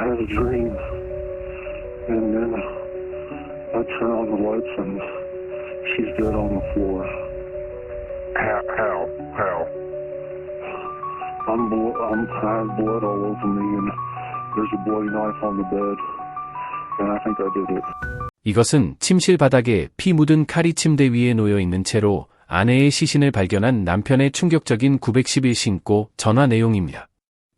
had a dream, and then I turn on the lights and she's dead on the floor. How? I have blood all over me, and there's a bloody knife on the bed, and I think I did it. 이것은 침실 바닥에 피 묻은 칼이 침대 위에 놓여 있는 채로 아내의 시신을 발견한 남편의 충격적인 911 신고 전화 내용입니다.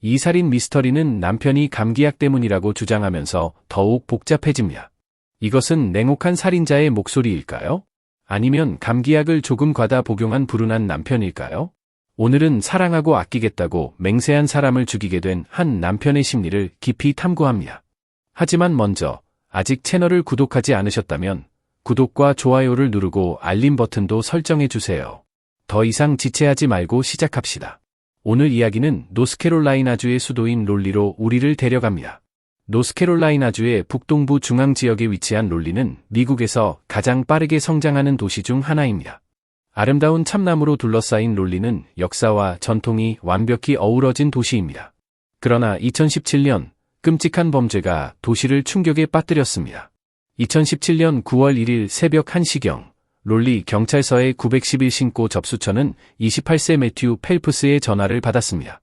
이 살인 미스터리는 남편이 감기약 때문이라고 주장하면서 더욱 복잡해집니다. 이것은 냉혹한 살인자의 목소리일까요? 아니면 감기약을 조금 과다 복용한 불운한 남편일까요? 오늘은 사랑하고 아끼겠다고 맹세한 사람을 죽이게 된 한 남편의 심리를 깊이 탐구합니다. 하지만 먼저 아직 채널을 구독하지 않으셨다면 구독과 좋아요를 누르고 알림 버튼도 설정해주세요. 더 이상 지체하지 말고 시작합시다. 오늘 이야기는 노스캐롤라이나주의 수도인 롤리로 우리를 데려갑니다. 노스캐롤라이나주의 북동부 중앙 지역에 위치한 롤리는 미국에서 가장 빠르게 성장하는 도시 중 하나입니다. 아름다운 참나무로 둘러싸인 롤리는 역사와 전통이 완벽히 어우러진 도시입니다. 그러나 2017년 끔찍한 범죄가 도시를 충격에 빠뜨렸습니다. 2017년 9월 1일 새벽 1시경 롤리 경찰서의 911 신고 접수처는 28세 매튜 펠프스의 전화를 받았습니다.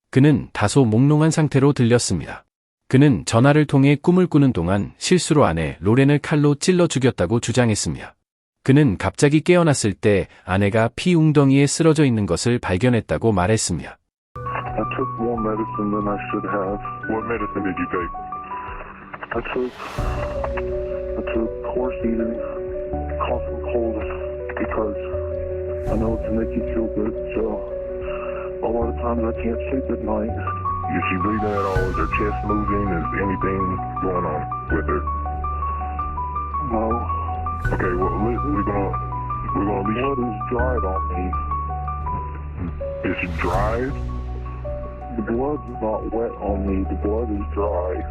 그는 다소 몽롱한 상태로 들렸습니다. 그는 전화를 통해 꿈을 꾸는 동안 실수로 아내 로렌을 칼로 찔러 죽였다고 주장했습니다. 그는 갑자기 깨어났을 때 아내가 피 웅덩이에 쓰러져 있는 것을 발견했다고 말했습니다. I took more medicine than I should have. What medicine did you take? I took horse eating, cough and cold, because I know it can make you feel good, so a lot of times I can't sleep at night. Is she breathing at all? Is her chest moving? Is anything going on with her? No. Okay, well, we're gonna at least... Blood is dried on me. It's dried? The blood's not wet on me, the blood is dry.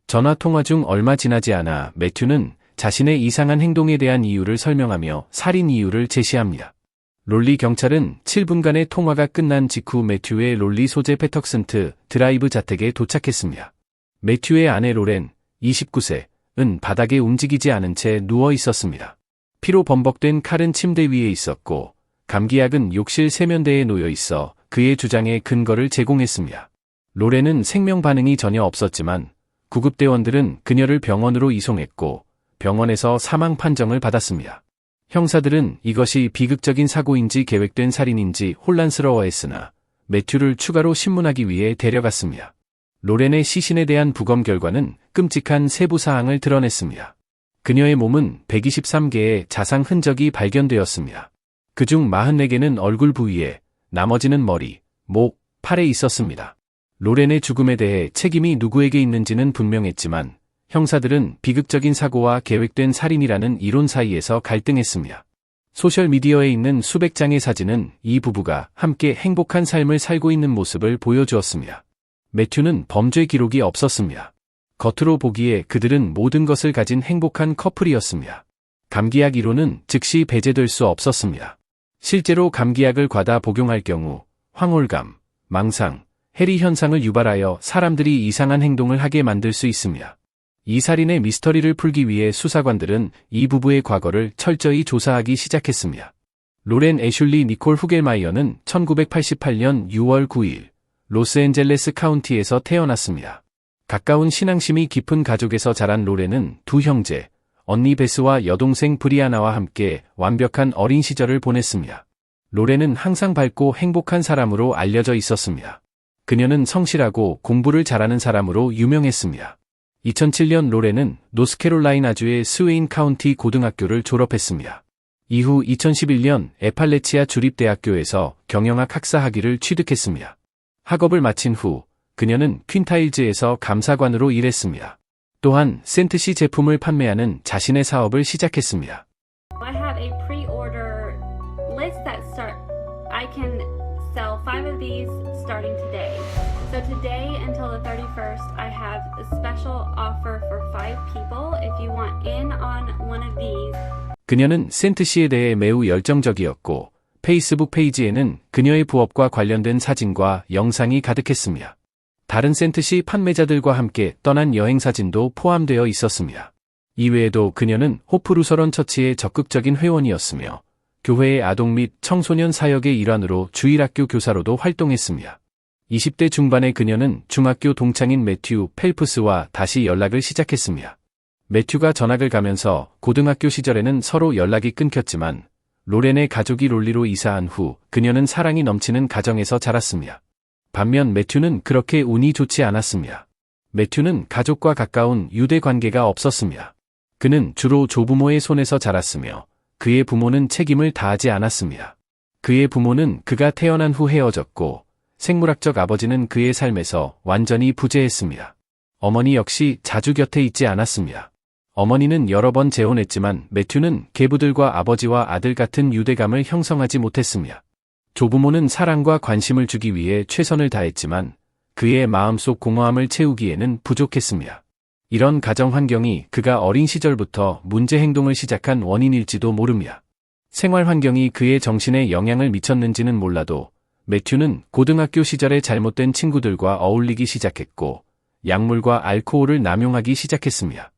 전화 통화 중 얼마 지나지 않아 매튜는 자신의 이상한 행동에 대한 이유를 설명하며 살인 이유를 제시합니다. 롤리 경찰은 7분간의 통화가 끝난 직후 매튜의 롤리 소재 패터슨트 드라이브 자택에 도착했습니다. 매튜의 아내 로렌, 29세는 바닥에 움직이지 않은 채 누워 있었습니다. 피로 범벅된 칼은 침대 위에 있었고 감기약은 욕실 세면대에 놓여 있어 그의 주장에 근거를 제공했습니다. 로렌은 생명 반응이 전혀 없었지만 구급대원들은 그녀를 병원으로 이송했고 병원에서 사망 판정을 받았습니다. 형사들은 이것이 비극적인 사고인지 계획된 살인인지 혼란스러워했으나 매튜를 추가로 신문하기 위해 데려갔습니다. 로렌의 시신에 대한 부검 결과는 끔찍한 세부 사항을 드러냈습니다. 그녀의 몸은 123개의 자상 흔적이 발견되었습니다. 그중 44개는 얼굴 부위에, 나머지는 머리, 목, 팔에 있었습니다. 로렌의 죽음에 대해 책임이 누구에게 있는지는 분명했지만 형사들은 비극적인 사고와 계획된 살인이라는 이론 사이에서 갈등했습니다. 소셜미디어에 있는 수백 장의 사진은 이 부부가 함께 행복한 삶을 살고 있는 모습을 보여주었습니다. 매튜는 범죄 기록이 없었습니다. 겉으로 보기에 그들은 모든 것을 가진 행복한 커플이었습니다. 감기약 이론은 즉시 배제될 수 없었습니다. 실제로 감기약을 과다 복용할 경우 황홀감, 망상, 해리 현상을 유발하여 사람들이 이상한 행동을 하게 만들 수 있습니다. 이 살인의 미스터리를 풀기 위해 수사관들은 이 부부의 과거를 철저히 조사하기 시작했습니다. 로렌 애슐리 니콜 후겔마이어는 1988년 6월 9일 로스앤젤레스 카운티에서 태어났습니다. 가까운 신앙심이 깊은 가족에서 자란 로렌은 두 형제, 언니 베스와 여동생 브리아나와 함께 완벽한 어린 시절을 보냈습니다. 로렌은 항상 밝고 행복한 사람으로 알려져 있었습니다. 그녀는 성실하고 공부를 잘하는 사람으로 유명했습니다. 2007년 로렌은 노스캐롤라이나주의 스웨인 카운티 고등학교를 졸업했습니다. 이후 2011년 에팔레치아 주립대학교에서 경영학 학사 학위를 취득했습니다. 학업을 마친 후 그녀는 퀸타일즈에서 감사관으로 일했습니다. 또한 센트시 제품을 판매하는 자신의 사업을 시작했습니다. I have a pre-order list that I can sell 5 of these starting today. So today until the 31st, I have a special offer for 5 people if you want in on one of these. 그녀는 센트시에 대해 매우 열정적이었고 페이스북 페이지에는 그녀의 부업과 관련된 사진과 영상이 가득했습니다. 다른 센트시 판매자들과 함께 떠난 여행 사진도 포함되어 있었습니다. 이외에도 그녀는 호프 루서런 처치의 적극적인 회원이었으며 교회의 아동 및 청소년 사역의 일환으로 주일학교 교사로도 활동했습니다. 20대 중반의 그녀는 중학교 동창인 매튜 펠프스와 다시 연락을 시작했습니다. 매튜가 전학을 가면서 고등학교 시절에는 서로 연락이 끊겼지만 로렌의 가족이 롤리로 이사한 후 그녀는 사랑이 넘치는 가정에서 자랐습니다. 반면 매튜는 그렇게 운이 좋지 않았습니다. 매튜는 가족과 가까운 유대 관계가 없었습니다. 그는 주로 조부모의 손에서 자랐으며 그의 부모는 책임을 다하지 않았습니다. 그의 부모는 그가 태어난 후 헤어졌고 생물학적 아버지는 그의 삶에서 완전히 부재했습니다. 어머니 역시 자주 곁에 있지 않았습니다. 어머니는 여러 번 재혼했지만 매튜는 계부들과 아버지와 아들 같은 유대감을 형성하지 못했습니다. 조부모는 사랑과 관심을 주기 위해 최선을 다했지만 그의 마음속 공허함을 채우기에는 부족했습니다. 이런 가정 환경이 그가 어린 시절부터 문제 행동을 시작한 원인일지도 모릅니다. 생활 환경이 그의 정신에 영향을 미쳤는지는 몰라도 매튜는 고등학교 시절에 잘못된 친구들과 어울리기 시작했고 약물과 알코올을 남용하기 시작했습니다.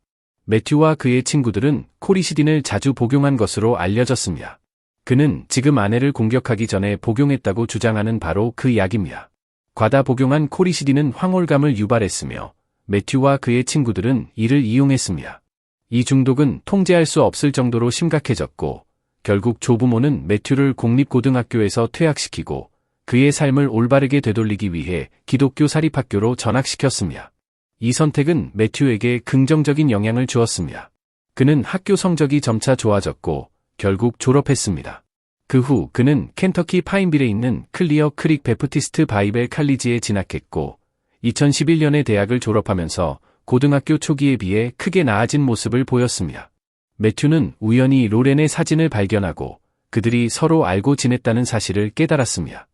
매튜와 그의 친구들은 코리시딘을 자주 복용한 것으로 알려졌습니다. 그는 지금 아내를 공격하기 전에 복용했다고 주장하는 바로 그 약입니다. 과다 복용한 코리시딘은 황홀감을 유발했으며 매튜와 그의 친구들은 이를 이용했습니다. 이 중독은 통제할 수 없을 정도로 심각해졌고 결국 조부모는 매튜를 공립고등학교에서 퇴학시키고 그의 삶을 올바르게 되돌리기 위해 기독교 사립학교로 전학시켰습니다. 이 선택은 매튜에게 긍정적인 영향을 주었습니다. 그는 학교 성적이 점차 좋아졌고 결국 졸업했습니다. 그 후 그는 켄터키 파인빌에 있는 클리어 크릭 베프티스트 바이벨 칼리지에 진학했고 2011년에 대학을 졸업하면서 고등학교 초기에 비해 크게 나아진 모습을 보였습니다. 매튜는 우연히 로렌의 사진을 발견하고 그들이 서로 알고 지냈다는 사실을 깨달았습니다.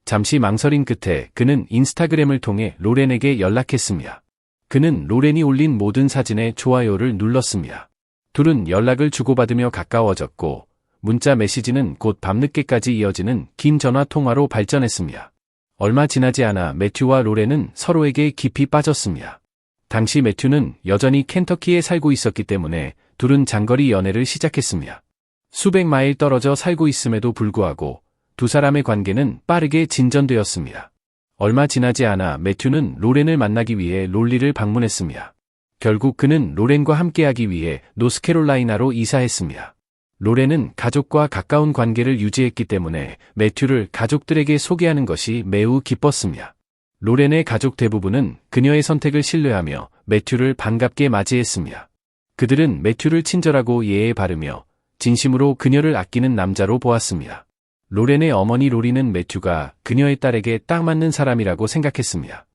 잠시 망설인 끝에 그는 인스타그램을 통해 로렌에게 연락했습니다. 그는 로렌이 올린 모든 사진에 좋아요를 눌렀습니다. 둘은 연락을 주고받으며 가까워졌고 문자 메시지는 곧 밤늦게까지 이어지는 긴 전화 통화로 발전했습니다. 얼마 지나지 않아 매튜와 로렌은 서로에게 깊이 빠졌습니다. 당시 매튜는 여전히 켄터키에 살고 있었기 때문에 둘은 장거리 연애를 시작했습니다. 수백 마일 떨어져 살고 있음에도 불구하고 두 사람의 관계는 빠르게 진전되었습니다. 얼마 지나지 않아 매튜는 로렌을 만나기 위해 롤리를 방문했습니다. 결국 그는 로렌과 함께하기 위해 노스캐롤라이나로 이사했습니다. 로렌은 가족과 가까운 관계를 유지했기 때문에 매튜를 가족들에게 소개하는 것이 매우 기뻤습니다. 로렌의 가족 대부분은 그녀의 선택을 신뢰하며 매튜를 반갑게 맞이했습니다. 그들은 매튜를 친절하고 예에 바르며 진심으로 그녀를 아끼는 남자로 보았습니다. 로렌의 어머니 로리는 매튜가 그녀의 딸에게 딱 맞는 사람이라고 생각했습니다.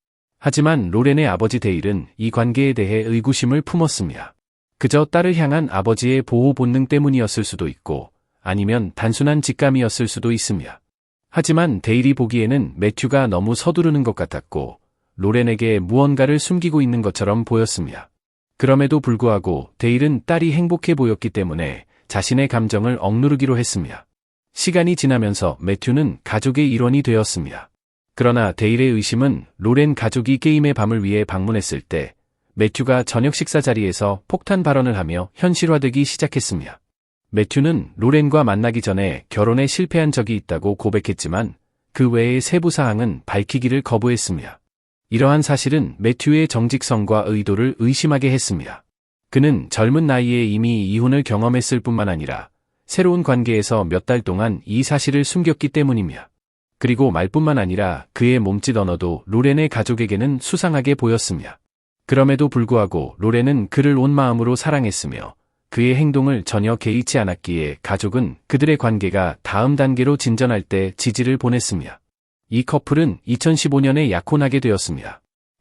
하지만 로렌의 아버지 데일은 이 관계에 대해 의구심을 품었습니다. 그저 딸을 향한 아버지의 보호 본능 때문이었을 수도 있고 아니면 단순한 직감이었을 수도 있습니다. 하지만 데일이 보기에는 매튜가 너무 서두르는 것 같았고 로렌에게 무언가를 숨기고 있는 것처럼 보였습니다. 그럼에도 불구하고 데일은 딸이 행복해 보였기 때문에 자신의 감정을 억누르기로 했습니다. 시간이 지나면서 매튜는 가족의 일원이 되었습니다. 그러나 데일의 의심은 로렌 가족이 게임의 밤을 위해 방문했을 때 매튜가 저녁 식사 자리에서 폭탄 발언을 하며 현실화되기 시작했습니다. 매튜는 로렌과 만나기 전에 결혼에 실패한 적이 있다고 고백했지만 그 외의 세부 사항은 밝히기를 거부했습니다. 이러한 사실은 매튜의 정직성과 의도를 의심하게 했습니다. 그는 젊은 나이에 이미 이혼을 경험했을 뿐만 아니라 새로운 관계에서 몇 달 동안 이 사실을 숨겼기 때문입니다. 그리고 말뿐만 아니라 그의 몸짓 언어도 로렌의 가족에게는 수상하게 보였습니다. 그럼에도 불구하고 로렌은 그를 온 마음으로 사랑했으며 그의 행동을 전혀 개의치 않았기에 가족은 그들의 관계가 다음 단계로 진전할 때 지지를 보냈습니다. 이 커플은 2015년에 약혼하게 되었습니다.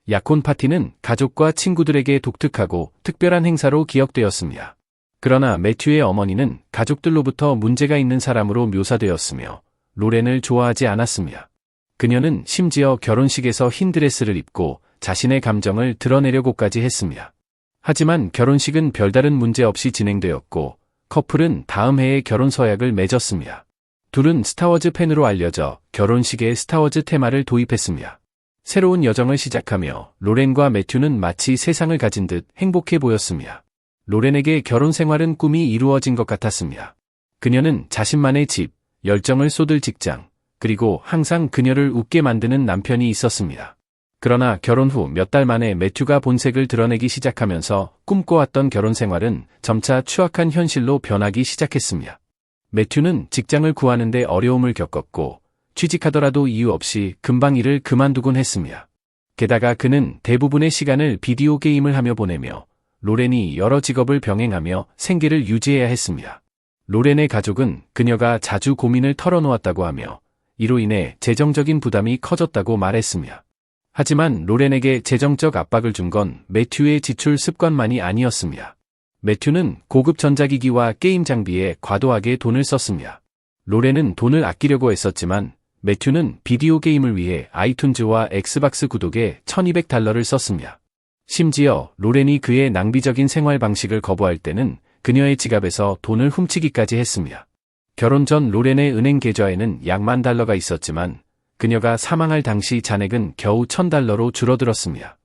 약혼 파티는 가족과 친구들에게 독특하고 특별한 행사로 기억되었습니다. 그러나 매튜의 어머니는 가족들로부터 문제가 있는 사람으로 묘사되었으며 로렌을 좋아하지 않았습니다. 그녀는 심지어 결혼식에서 흰 드레스를 입고 자신의 감정을 드러내려고까지 했습니다. 하지만 결혼식은 별다른 문제 없이 진행되었고 커플은 다음 해에 결혼 서약을 맺었습니다. 둘은 스타워즈 팬으로 알려져 결혼식에 스타워즈 테마를 도입했습니다. 새로운 여정을 시작하며 로렌과 매튜는 마치 세상을 가진 듯 행복해 보였습니다. 로렌에게 결혼 생활은 꿈이 이루어진 것 같았습니다. 그녀는 자신만의 집, 열정을 쏟을 직장, 그리고 항상 그녀를 웃게 만드는 남편이 있었습니다. 그러나 결혼 후 몇 달 만에 매튜가 본색을 드러내기 시작하면서 꿈꿔왔던 결혼 생활은 점차 추악한 현실로 변하기 시작했습니다. 매튜는 직장을 구하는 데 어려움을 겪었고 취직하더라도 이유 없이 금방 일을 그만두곤 했습니다. 게다가 그는 대부분의 시간을 비디오 게임을 하며 보내며 로렌이 여러 직업을 병행하며 생계를 유지해야 했습니다. 로렌의 가족은 그녀가 자주 고민을 털어놓았다고 하며 이로 인해 재정적인 부담이 커졌다고 말했습니다. 하지만 로렌에게 재정적 압박을 준 건 매튜의 지출 습관만이 아니었습니다. 매튜는 고급 전자기기와 게임 장비에 과도하게 돈을 썼습니다. 로렌은 돈을 아끼려고 했었지만 매튜는 비디오 게임을 위해 아이튠즈와 엑스박스 구독에 $1200를 썼습니다. 심지어 로렌이 그의 낭비적인 생활 방식을 거부할 때는 그녀의 지갑에서 돈을 훔치기까지 했습니다. 결혼 전 로렌의 은행 계좌에는 약 $10,000가 있었지만 그녀가 사망할 당시 잔액은 겨우 $1,000로 줄어들었습니다.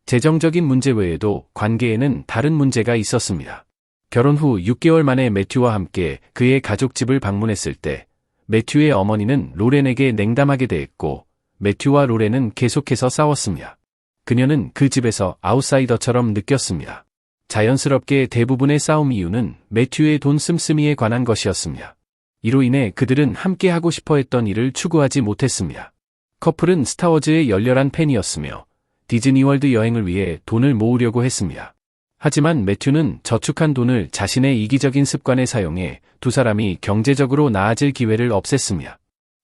재정적인 문제 외에도 관계에는 다른 문제가 있었습니다. 결혼 후 6개월 만에 매튜와 함께 그의 가족집을 방문했을 때 매튜의 어머니는 로렌에게 냉담하게 대했고 매튜와 로렌은 계속해서 싸웠습니다. 그녀는 그 집에서 아웃사이더처럼 느꼈습니다. 자연스럽게 대부분의 싸움 이유는 매튜의 돈 씀씀이에 관한 것이었습니다. 이로 인해 그들은 함께 하고 싶어 했던 일을 추구하지 못했습니다. 커플은 스타워즈의 열렬한 팬이었으며 디즈니월드 여행을 위해 돈을 모으려고 했습니다. 하지만 매튜는 저축한 돈을 자신의 이기적인 습관에 사용해 두 사람이 경제적으로 나아질 기회를 없앴습니다.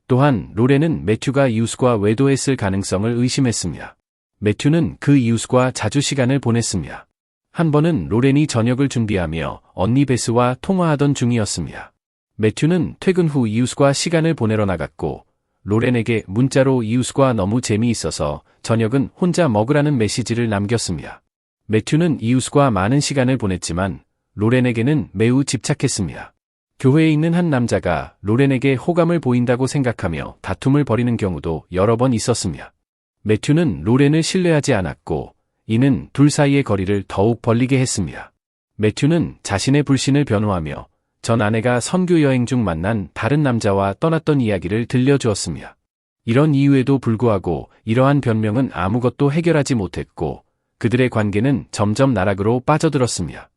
또한 로렌은 매튜가 이웃과 외도했을 가능성을 의심했습니다. 매튜는 그 이웃과 자주 시간을 보냈습니다. 한 번은 로렌이 저녁을 준비하며 언니 베스와 통화하던 중이었습니다. 매튜는 퇴근 후 이웃과 시간을 보내러 나갔고 로렌에게 문자로 이웃과 너무 재미있어서 저녁은 혼자 먹으라는 메시지를 남겼습니다. 매튜는 이웃과 많은 시간을 보냈지만 로렌에게는 매우 집착했습니다. 교회에 있는 한 남자가 로렌에게 호감을 보인다고 생각하며 다툼을 벌이는 경우도 여러 번 있었습니다. 매튜는 로렌을 신뢰하지 않았고 이는 둘 사이의 거리를 더욱 벌리게 했습니다. 매튜는 자신의 불신을 변호하며 전 아내가 선교 여행 중 만난 다른 남자와 떠났던 이야기를 들려주었습니다. 이런 이유에도 불구하고 이러한 변명은 아무것도 해결하지 못했고 그들의 관계는 점점 나락으로 빠져들었습니다.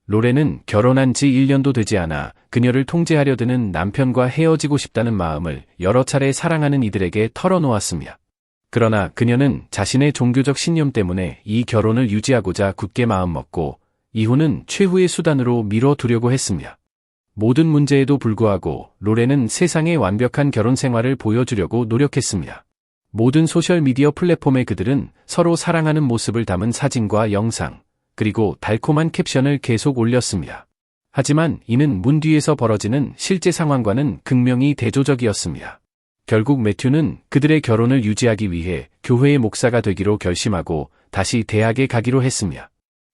로렌은 결혼한 지 1년도 되지 않아 그녀를 통제하려 드는 남편과 헤어지고 싶다는 마음을 여러 차례 사랑하는 이들에게 털어놓았습니다. 그러나 그녀는 자신의 종교적 신념 때문에 이 결혼을 유지하고자 굳게 마음먹고 이혼은 최후의 수단으로 미뤄두려고 했습니다. 모든 문제에도 불구하고 로렌은 세상의 완벽한 결혼 생활을 보여주려고 노력했습니다. 모든 소셜미디어 플랫폼에 그들은 서로 사랑하는 모습을 담은 사진과 영상, 그리고 달콤한 캡션을 계속 올렸습니다. 하지만 이는 문 뒤에서 벌어지는 실제 상황과는 극명히 대조적이었습니다. 결국 매튜는 그들의 결혼을 유지하기 위해 교회의 목사가 되기로 결심하고 다시 대학에 가기로 했습니다.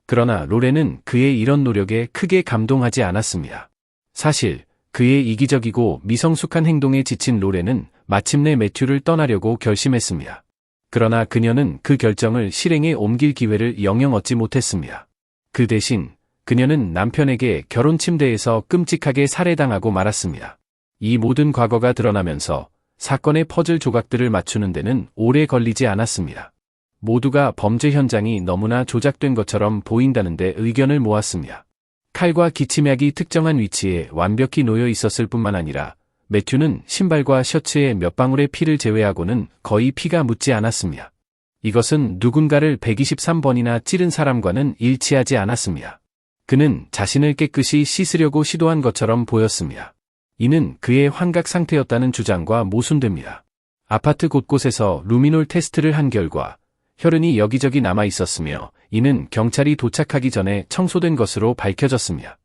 그러나 로렌은 그의 이런 노력에 크게 감동하지 않았습니다. 사실 그의 이기적이고 미성숙한 행동에 지친 로렌은 마침내 매튜를 떠나려고 결심했습니다. 그러나 그녀는 그 결정을 실행에 옮길 기회를 영영 얻지 못했습니다. 그 대신 그녀는 남편에게 결혼 침대에서 끔찍하게 살해당하고 말았습니다. 이 모든 과거가 드러나면서 사건의 퍼즐 조각들을 맞추는 데는 오래 걸리지 않았습니다. 모두가 범죄 현장이 너무나 조작된 것처럼 보인다는 데 의견을 모았습니다. 칼과 기침약이 특정한 위치에 완벽히 놓여 있었을 뿐만 아니라 매튜는 신발과 셔츠에 몇 방울의 피를 제외하고는 거의 피가 묻지 않았습니다. 이것은 누군가를 123번이나 찌른 사람과는 일치하지 않았습니다. 그는 자신을 깨끗이 씻으려고 시도한 것처럼 보였습니다. 이는 그의 환각 상태였다는 주장과 모순됩니다. 아파트 곳곳에서 루미놀 테스트를 한 결과 혈흔이 여기저기 남아 있었으며 이는 경찰이 도착하기 전에 청소된 것으로 밝혀졌습니다.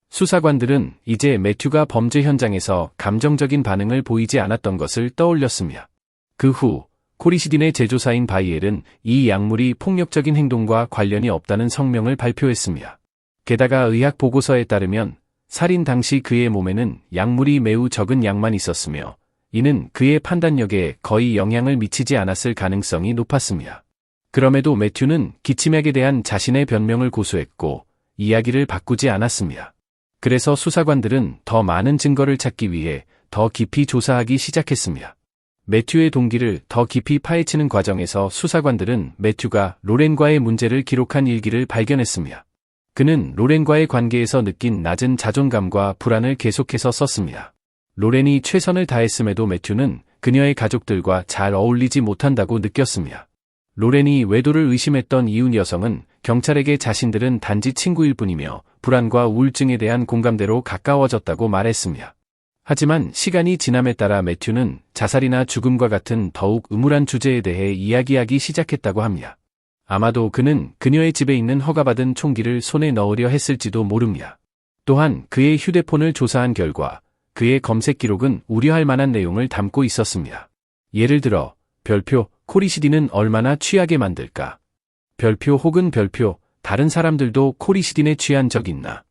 수사관들은 이제 매튜가 범죄 현장에서 감정적인 반응을 보이지 않았던 것을 떠올렸습니다. 그 후 코리시딘의 제조사인 바이엘은 이 약물이 폭력적인 행동과 관련이 없다는 성명을 발표했습니다. 게다가 의학 보고서에 따르면 살인 당시 그의 몸에는 약물이 매우 적은 양만 있었으며 이는 그의 판단력에 거의 영향을 미치지 않았을 가능성이 높았습니다. 그럼에도 매튜는 기치맥에 대한 자신의 변명을 고수했고 이야기를 바꾸지 않았습니다. 그래서 수사관들은 더 많은 증거를 찾기 위해 더 깊이 조사하기 시작했습니다. 매튜의 동기를 더 깊이 파헤치는 과정에서 수사관들은 매튜가 로렌과의 문제를 기록한 일기를 발견했습니다. 그는 로렌과의 관계에서 느낀 낮은 자존감과 불안을 계속해서 썼습니다. 로렌이 최선을 다했음에도 매튜는 그녀의 가족들과 잘 어울리지 못한다고 느꼈습니다. 로렌이 외도를 의심했던 이웃 여성은 경찰에게 자신들은 단지 친구일 뿐이며 불안과 우울증에 대한 공감대로 가까워졌다고 말했습니다. 하지만 시간이 지남에 따라 매튜는 자살이나 죽음과 같은 더욱 음울한 주제에 대해 이야기하기 시작했다고 합니다. 아마도 그는 그녀의 집에 있는 허가받은 총기를 손에 넣으려 했을지도 모릅니다. 또한 그의 휴대폰을 조사한 결과 그의 검색 기록은 우려할 만한 내용을 담고 있었습니다. 예를 들어 별표, 코리시딘은 얼마나 취하게 만들까? 별표 혹은 별표, 다른 사람들도 코리시딘에 취한 적 있나?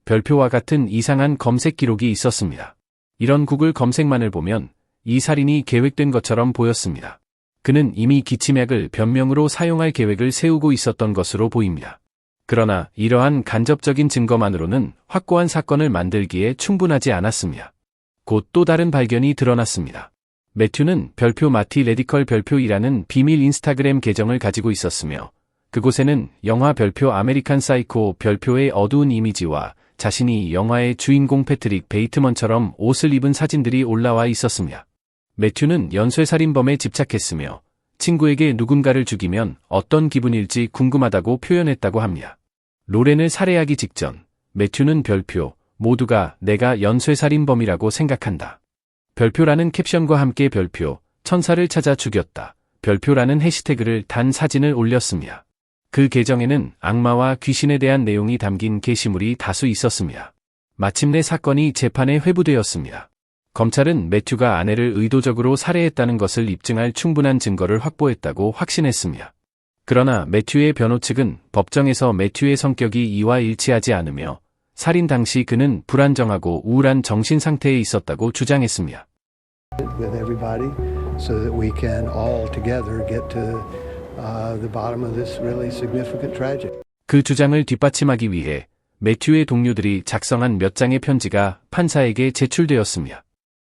별표와 같은 이상한 검색 기록이 있었습니다. 이런 구글 검색만을 보면 이 살인이 계획된 것처럼 보였습니다. 그는 이미 기치맥을 변명으로 사용할 계획을 세우고 있었던 것으로 보입니다. 그러나 이러한 간접적인 증거만으로는 확고한 사건을 만들기에 충분하지 않았습니다. 곧 또 다른 발견이 드러났습니다. 매튜는 별표 마티 레디컬 별표이라는 비밀 인스타그램 계정을 가지고 있었으며 그곳에는 영화 별표 아메리칸 사이코 별표의 어두운 이미지와 자신이 영화의 주인공 패트릭 베이트먼처럼 옷을 입은 사진들이 올라와 있었습니다. 매튜는 연쇄살인범에 집착했으며 친구에게 누군가를 죽이면 어떤 기분일지 궁금하다고 표현했다고 합니다. 로렌을 살해하기 직전 매튜는 별표, 모두가 내가 연쇄살인범이라고 생각한다. 별표라는 캡션과 함께 별표, 천사를 찾아 죽였다. 별표라는 해시태그를 단 사진을 올렸습니다. 그 계정에는 악마와 귀신에 대한 내용이 담긴 게시물이 다수 있었습니다. 마침내 사건이 재판에 회부되었습니다. 검찰은 매튜가 아내를 의도적으로 살해했다는 것을 입증할 충분한 증거를 확보했다고 확신했습니다. 그러나 매튜의 변호 측은 법정에서 매튜의 성격이 이와 일치하지 않으며 살인 당시 그는 불안정하고 우울한 정신 상태에 있었다고 주장했습니다. With everybody so that we can all together get to the bottom of this really significant tragedy. 그 주장을 뒷받침하기 위해 매튜의 동료들이 작성한 몇 장의 편지가 판사에게 제출되었습니다.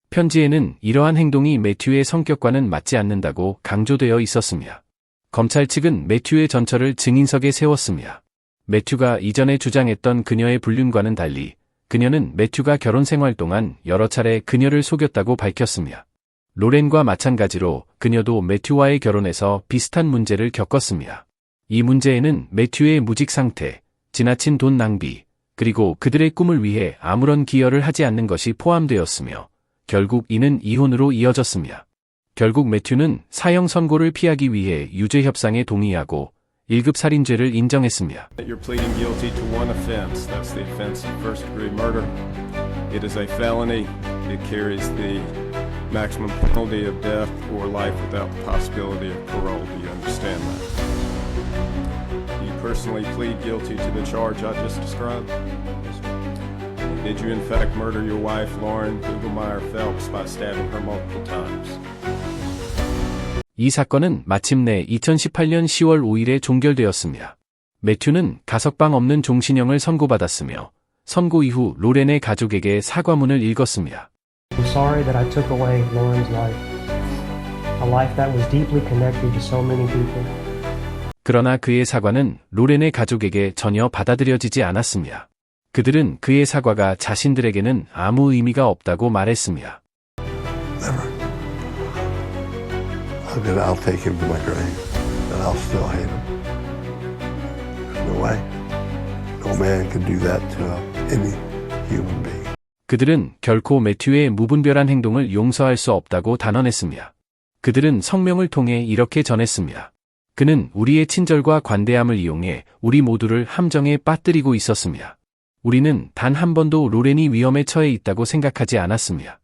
편지에는 이러한 행동이 매튜의 성격과는 맞지 않는다고 강조되어 있었습니다. 검찰 측은 매튜의 전처를 증인석에 세웠습니다. 매튜가 이전에 주장했던 그녀의 불륜과는 달리 그녀는 매튜가 결혼 생활 동안 여러 차례 그녀를 속였다고 밝혔습니다. 로렌과 마찬가지로 그녀도 매튜와의 결혼에서 비슷한 문제를 겪었습니다. 이 문제에는 매튜의 무직 상태, 지나친 돈 낭비, 그리고 그들의 꿈을 위해 아무런 기여를 하지 않는 것이 포함되었으며 결국 이는 이혼으로 이어졌습니다. 결국 매튜는 사형 선고를 피하기 위해 유죄 협상에 동의하고 1급 살인죄를 인정했습니다. You're pleading guilty to one offense. That's the offense of first-degree murder. It is a felony. It carries the maximum penalty of death or life without the possibility of parole. Do you understand that? Do you personally plead guilty to the charge I just described? Did you in fact murder your wife, Lauren Kugelmeyer Phelps, by stabbing her multiple times? 이 사건은 마침내 2018년 10월 5일에 종결되었습니다. 매튜는 가석방 없는 종신형을 선고받았으며 선고 이후 로렌의 가족에게 사과문을 읽었습니다. I'm sorry that I took away Lauren's life. A life that was deeply connected to so many people. 그러나 그의 사과는 로렌의 가족에게 전혀 받아들여지지 않았습니다. 그들은 그의 사과가 자신들에게는 아무 의미가 없다고 말했습니다. Then I'll take him to my grave, and I'll still hate him. There's no way. No man can do that to any human being. 그들은 결코 매튜의 무분별한 행동을 용서할 수 없다고 단언했습니다. 그들은 성명을 통해 이렇게 전했습니다. 그는 우리의 친절과 관대함을 이용해 우리 모두를 함정에 빠뜨리고 있었습니다. 우리는 단 한 번도 로렌이 위험에 처해 있다고 생각하지 않았습니다.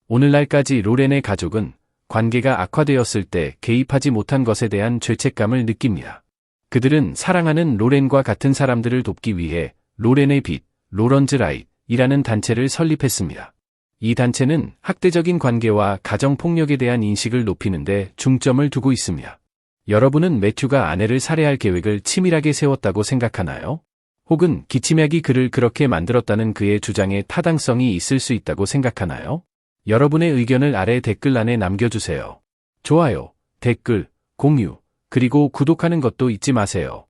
오늘날까지 로렌의 가족은 관계가 악화되었을 때 개입하지 못한 것에 대한 죄책감을 느낍니다. 그들은 사랑하는 로렌과 같은 사람들을 돕기 위해 로렌의 빛, 로런즈 라이트이라는 단체를 설립했습니다. 이 단체는 학대적인 관계와 가정폭력에 대한 인식을 높이는데 중점을 두고 있습니다. 여러분은 매튜가 아내를 살해할 계획을 치밀하게 세웠다고 생각하나요? 혹은 기침약이 그를 그렇게 만들었다는 그의 주장에 타당성이 있을 수 있다고 생각하나요? 여러분의 의견을 아래 댓글란에 남겨주세요. 좋아요, 댓글, 공유, 그리고 구독하는 것도 잊지 마세요.